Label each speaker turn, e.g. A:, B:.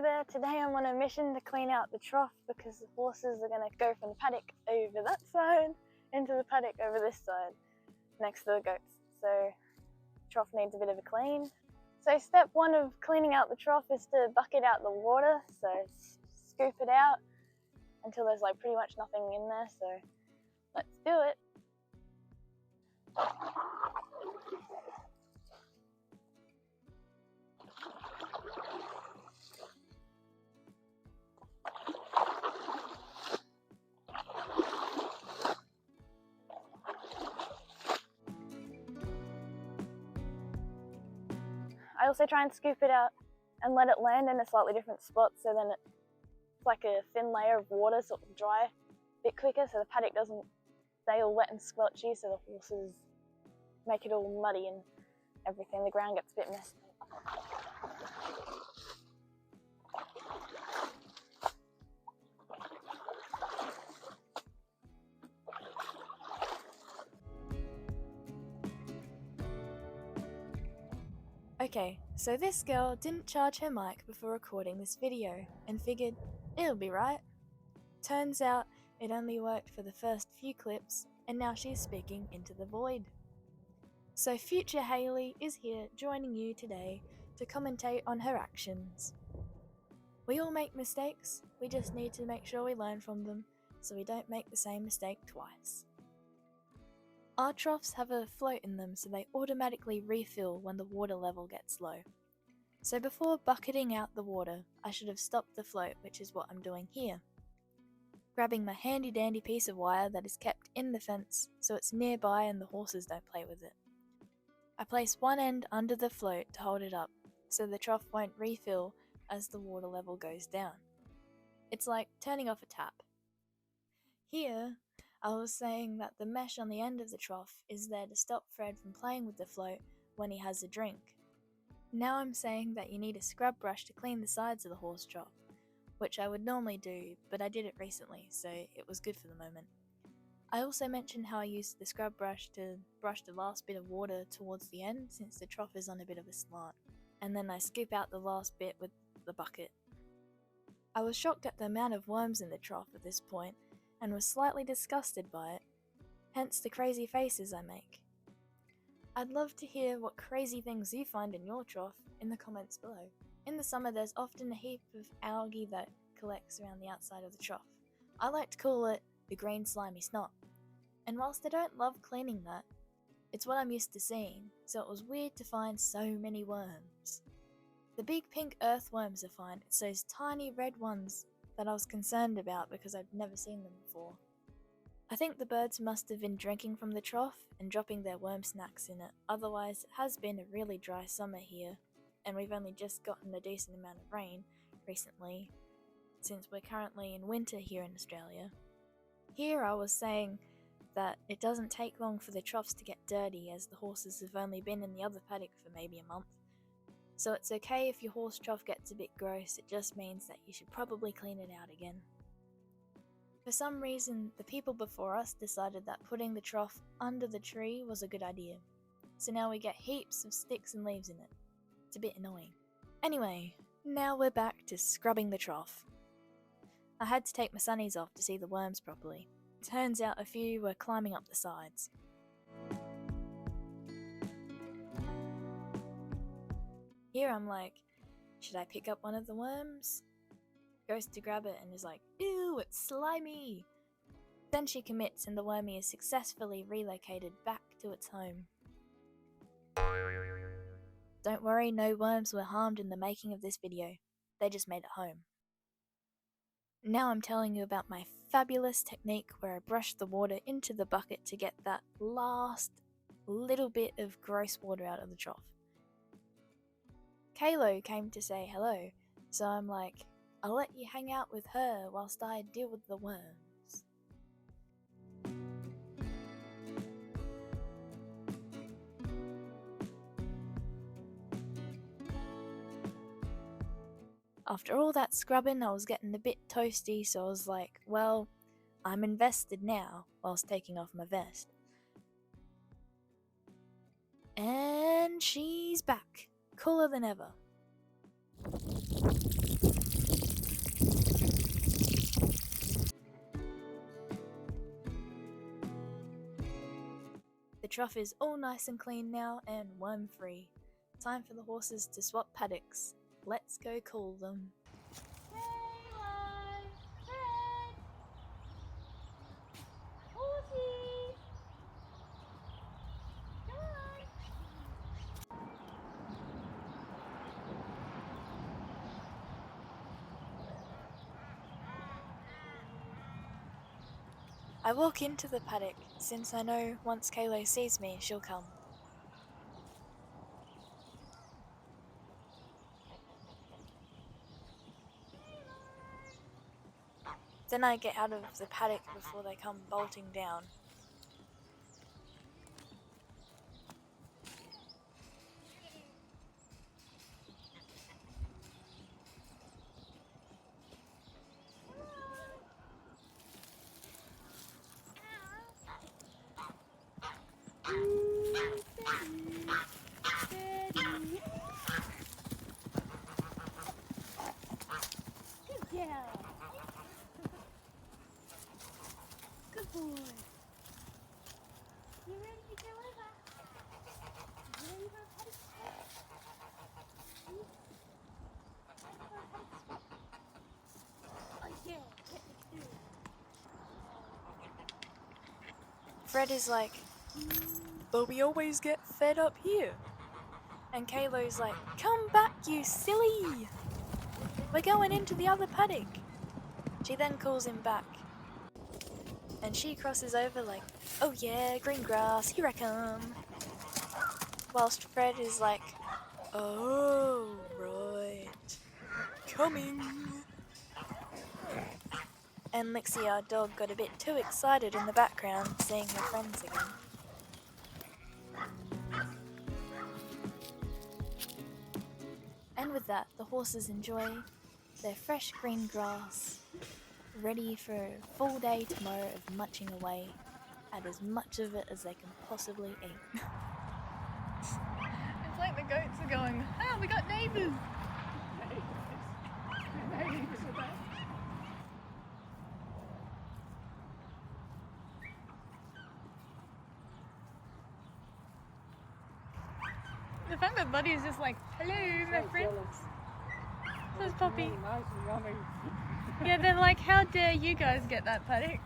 A: Hi there, today I'm on a mission to clean out the trough because the horses are going to go from the paddock over that side into the paddock over this side next to the goats. So the trough needs a bit of a clean. So step one of cleaning out the trough is to bucket out the water, so scoop it out until there's like pretty much nothing in there, so let's do it. I also try and scoop it out and let it land in a slightly different spot so then it's like a thin layer of water so it will dry a bit quicker so the paddock doesn't stay all wet and squelchy so the horses make it all muddy and everything. The ground gets a bit messy. Okay, so this girl didn't charge her mic before recording this video and figured it'll be right. Turns out it only worked for the first few clips and now she's speaking into the void. So future Hayley is here joining you today to commentate on her actions. We all make mistakes, we just need to make sure we learn from them so we don't make the same mistake twice. Our troughs have a float in them so they automatically refill when the water level gets low. So before bucketing out the water, I should have stopped the float, which is what I'm doing here. Grabbing my handy dandy piece of wire that is kept in the fence so it's nearby and the horses don't play with it. I place one end under the float to hold it up so the trough won't refill as the water level goes down. It's like turning off a tap. Here, I was saying that the mesh on the end of the trough is there to stop Fred from playing with the float when he has a drink. Now I'm saying that you need a scrub brush to clean the sides of the horse trough, which I would normally do, but I did it recently, so it was good for the moment. I also mentioned how I used the scrub brush to brush the last bit of water towards the end since the trough is on a bit of a slant, and then I scoop out the last bit with the bucket. I was shocked at the amount of worms in the trough at this point, and was slightly disgusted by it, hence the crazy faces I make. I'd love to hear what crazy things you find in your trough in the comments below. In the summer there's often a heap of algae that collects around the outside of the trough. I like to call it the green slimy snot, and whilst I don't love cleaning that, it's what I'm used to seeing, so it was weird to find so many worms. The big pink earthworms are fine, it's those tiny red ones that I was concerned about because I'd never seen them before. I think the birds must have been drinking from the trough and dropping their worm snacks in it, otherwise it has been a really dry summer here, and we've only just gotten a decent amount of rain recently, since we're currently in winter here in Australia. Here I was saying that it doesn't take long for the troughs to get dirty as the horses have only been in the other paddock for maybe a month. So it's okay if your horse trough gets a bit gross, it just means that you should probably clean it out again. For some reason, the people before us decided that putting the trough under the tree was a good idea. So now we get heaps of sticks and leaves in it. It's a bit annoying. Anyway, now we're back to scrubbing the trough. I had to take my sunnies off to see the worms properly. Turns out a few were climbing up the sides. Here I'm like, should I pick up one of the worms? Goes to grab it and is like, ew, it's slimy! Then she commits and the wormy is successfully relocated back to its home. Don't worry, no worms were harmed in the making of this video. They just made it home. Now I'm telling you about my fabulous technique where I brush the water into the bucket to get that last little bit of gross water out of the trough. Kalo came to say hello, so I'm like, I'll let you hang out with her whilst I deal with the worms. After all that scrubbing, I was getting a bit toasty, so I was like, well, I'm invested now, whilst taking off my vest. And she's back, cooler than ever. Trough is all nice and clean now and worm free. Time for the horses to swap paddocks. Let's go call them. I walk into the paddock, since I know once Kaylo sees me, she'll come. Then I get out of the paddock before they come bolting down.
B: Good boy. You ready to go over? You ready for a paddock swap? Oh yeah, let's do it.
A: Fred is like, but we always get fed up here. And Kaylo's like, come back, you silly! We're going into the other paddock. She then calls him back. And she crosses over like, oh yeah, green grass, here I come. Whilst Fred is like, oh, right, coming. And Lixie, our dog, got a bit too excited in the background, seeing her friends again. And with that, the horses enjoy their fresh green grass, ready for a full day tomorrow of munching away at as much of it as they can possibly eat.
B: It's like the goats are going, ah, we got neighbours! The fact that Buddy is just like, hello, my friends. Says Poppy.
C: Nice and yummy.
B: Yeah, they're like, how dare you guys get that paddock?